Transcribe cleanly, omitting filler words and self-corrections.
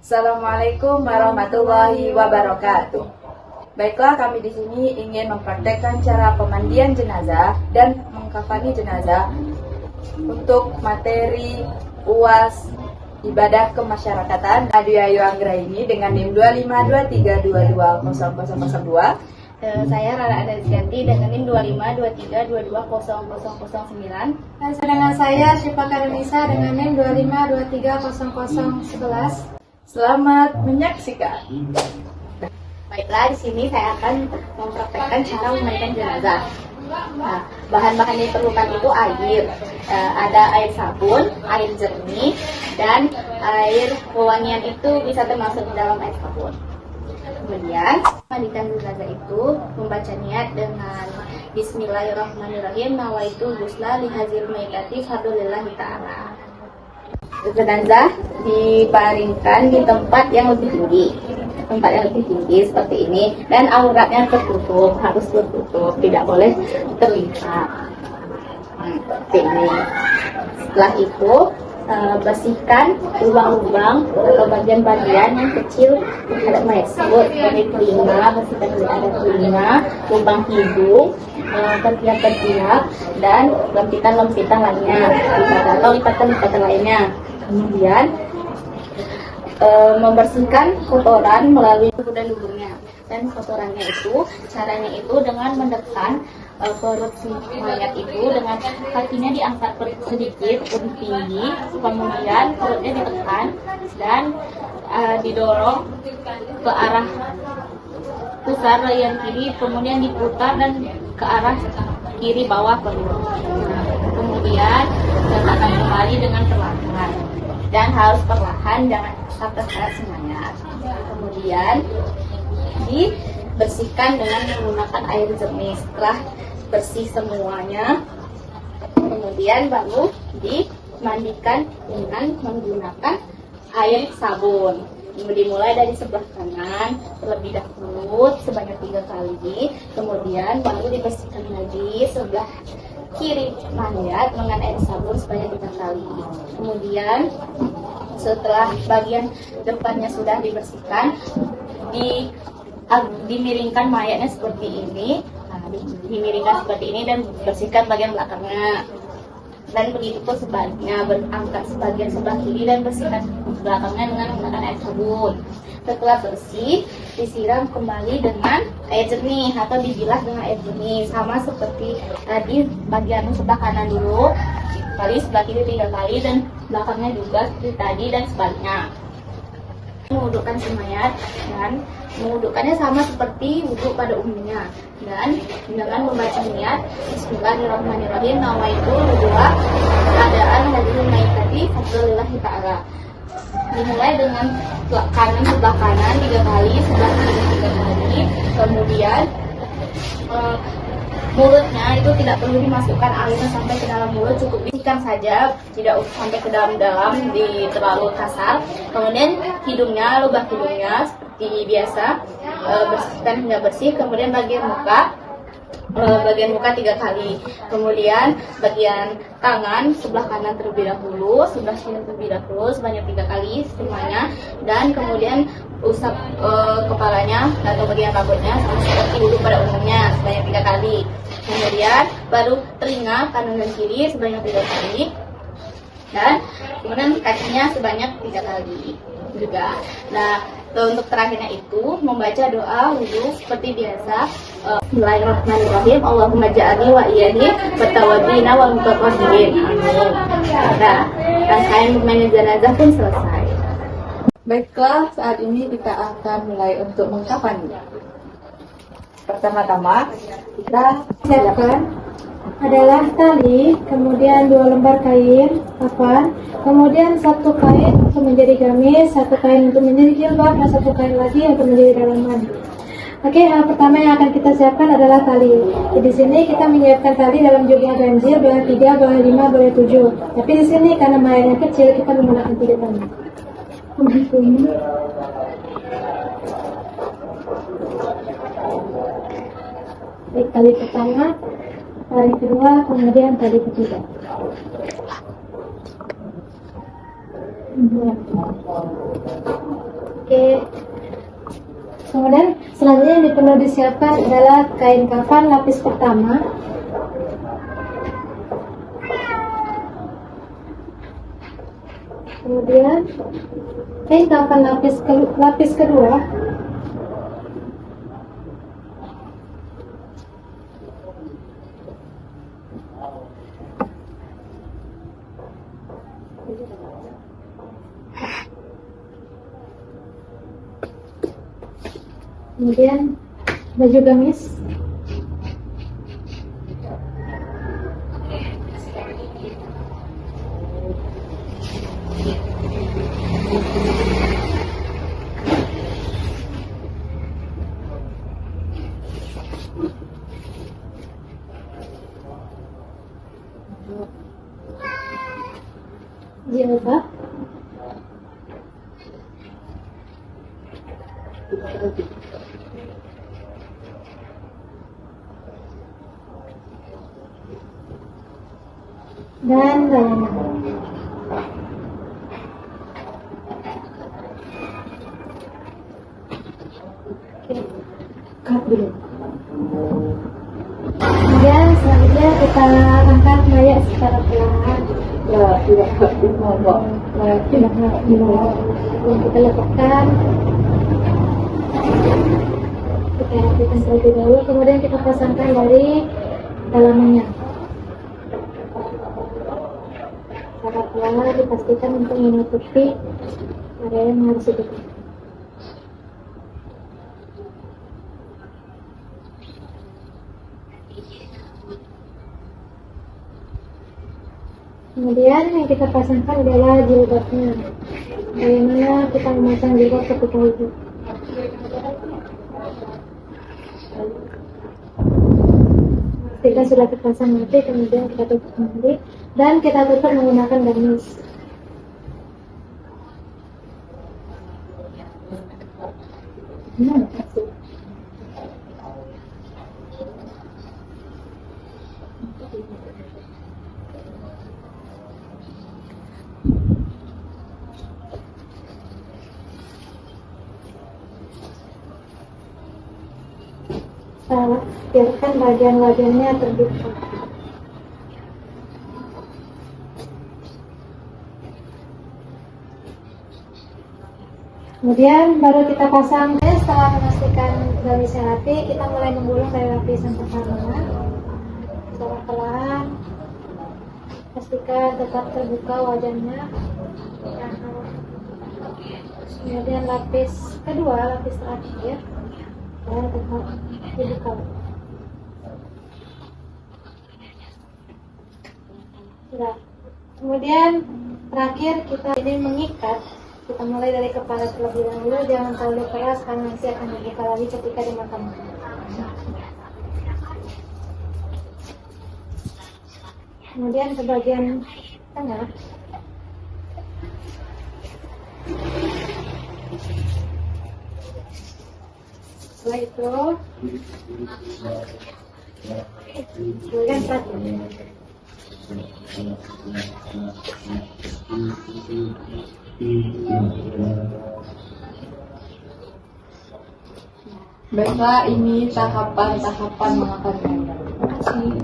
Assalamualaikum warahmatullahi wabarakatuh. Baiklah, kami di sini ingin mempraktekkan cara pemandian jenazah dan mengkafani jenazah untuk materi UAS Ibadah Kemasyarakatan Nadia Ayu Anggraini dengan NIM 2523220002. Saya Rara Adazianti dengan NIM 2523222009. Dan sedangkan saya Syifa Karenisa dengan NIM 25230011. Selamat menyaksikan. Baiklah, di sini saya akan mempraktekkan cara memandikan jenazah. Nah, bahan-bahan yang diperlukan itu air, ada air sabun, air jernih, dan air pewangian itu bisa termasuk di dalam air sabun. Kemudian, mandikan jenazah itu membaca niat dengan Bismillahirrahmanirrahim, nawaitu ghusla lihazil maitati fardhulillahi ta'ala. Jenazah dibaringkan di tempat yang lebih tinggi seperti ini, dan auratnya tertutup, harus tertutup, tidak boleh terlihat seperti ini. Setelah itu bersihkan lubang-lubang atau bagian-bagian yang kecil terhadap mayat tersebut, seperti telinga, bersihkan telinga, lubang hidung, ketiak-ketiak, dan lempitan-lempitan lainnya atau lipatan-lipatan lainnya. Kemudian membersihkan kotoran melalui tubuh dan lubangnya. Dan kotorannya itu, caranya itu dengan menekan perut si mayat itu dengan kakinya diangkat sedikit lebih tinggi, kemudian perutnya ditekan dan didorong ke arah pusar bagian kiri, kemudian diputar dan ke arah kiri bawah perut. Kemudian letakkan kembali dengan perlahan dan harus perlahan, jangan sampai semuanya. Kemudian dibersihkan dengan menggunakan air jernih. Setelah bersih semuanya, kemudian baru dimandikan dengan menggunakan air sabun. Dimulai dari sebelah kanan terlebih dahulu sebanyak 3 kali, kemudian baru dibersihkan lagi sebelah kiri mayat dengan air sabun sebanyak 3 kali. Kemudian setelah bagian depannya sudah dibersihkan, dimiringkan mayatnya seperti ini. Dimiringkan seperti ini dan bersihkan bagian belakangnya. Dan begitu pun sebaliknya, berangkat sebagian sebelah kiri dan bersihkan belakangnya dengan menggunakan air sabun. Setelah bersih, disiram kembali dengan air jernih atau dibilas dengan air jernih, sama seperti tadi bagian sebelah kanan dulu kali, sebelah kiri 3 kali, dan belakangnya juga seperti tadi dan sebaliknya. Mewudukkan si mayat, dan mewudukkannya sama seperti wudhu pada umumnya, dan dengan membaca niat Bismillahirrahmanirrahim, nawaitu ghusla keadaan hadirin maitati fardhulillahi ta'ala. Dimulai dengan sebelah kanan 3 kali, sebelah kiri 3 kali, kemudian mulutnya itu tidak perlu dimasukkan airnya sampai ke dalam mulut, cukup bersihkan saja, tidak usah sampai ke dalam-dalam terlalu kasar. Kemudian hidungnya, lubang hidungnya seperti biasa, bersihkan hingga bersih. Kemudian bagian muka 3 kali. Kemudian bagian tangan sebelah kanan terlebih dahulu, sebelah kiri terlebih dahulu sebanyak 3 kali semuanya, dan kemudian usap kepalanya atau bagian rambutnya sama seperti wudhu pada umumnya sebanyak 3 kali. Kemudian baru telinga kanan dan kiri sebanyak 3 kali, dan kemudian kakinya sebanyak 3 kali juga. Nah, untuk terakhirnya itu membaca doa wudhu seperti biasa. Bismillahirrahmanirrahim. Allahumma ja'alni wa iyani bertawadina wa mutaqabbilin. Amin. Nah, rangkaian pemandian jenazah pun selesai. Baiklah, saat ini kita akan mulai untuk mengkafani. Pertama-tama kita Siapkan adalah tali, kemudian 2 lembar kain kafan, kemudian 1 kain untuk menjadi gamis, 1 kain untuk menjadi jilbab, dan 1 kain lagi untuk menjadi dalaman. Oke, hal pertama yang akan kita siapkan adalah tali. Di sini kita menyiapkan tali dalam jumlah ganjil, boleh 3, boleh 5, boleh 7. Tapi di sini karena mayatnya kecil, kita menggunakan 3 tali. Baik, tali pertama, tali kedua, kemudian tali ketiga. Oke. Kemudian selanjutnya yang perlu disiapkan adalah kain kafan lapis pertama. Kemudian kain kafan lapis kedua. Kemudian baju gamis. Jilbab. Dan layangan. Cut dulu. Kemudian selanjutnya kita angkat mayat secara perlahan. Tidak kita letakkan. Kita rapikan terlebih dahulu, kemudian kita pasangkan dari dalamannya. Secara perlahan dipastikan untuk menutupi area yang harus ditutup. Kemudian yang kita pasangkan adalah jilbabnya. Bagaimana kita memasang jilbab ketika itu? Ketika sudah terpasang nanti, kemudian kita tutup kembali dan kita tutup menggunakan gamis. Biarkan bagian-bagiannya terbuka. Kemudian baru kita pasang. Setelah memastikan gamisnya rapi, kita mulai menggulung dari lapisan pertama. Secara perlahan, pastikan tetap terbuka wajahnya. Kemudian lapis kedua, lapis terakhir, dan tetap dibuka. Sudah. Kemudian terakhir kita ini mengikat. Kita mulai dari kepala terlebih dahulu, jangan terlalu keras karena nanti akan dibuka lagi ketika dimakamkan. Kemudian ke bagian tengah. Setelah itu kemudian satu. Baiklah, ini tahapan-tahapan mengangkat mayat. Terima kasih.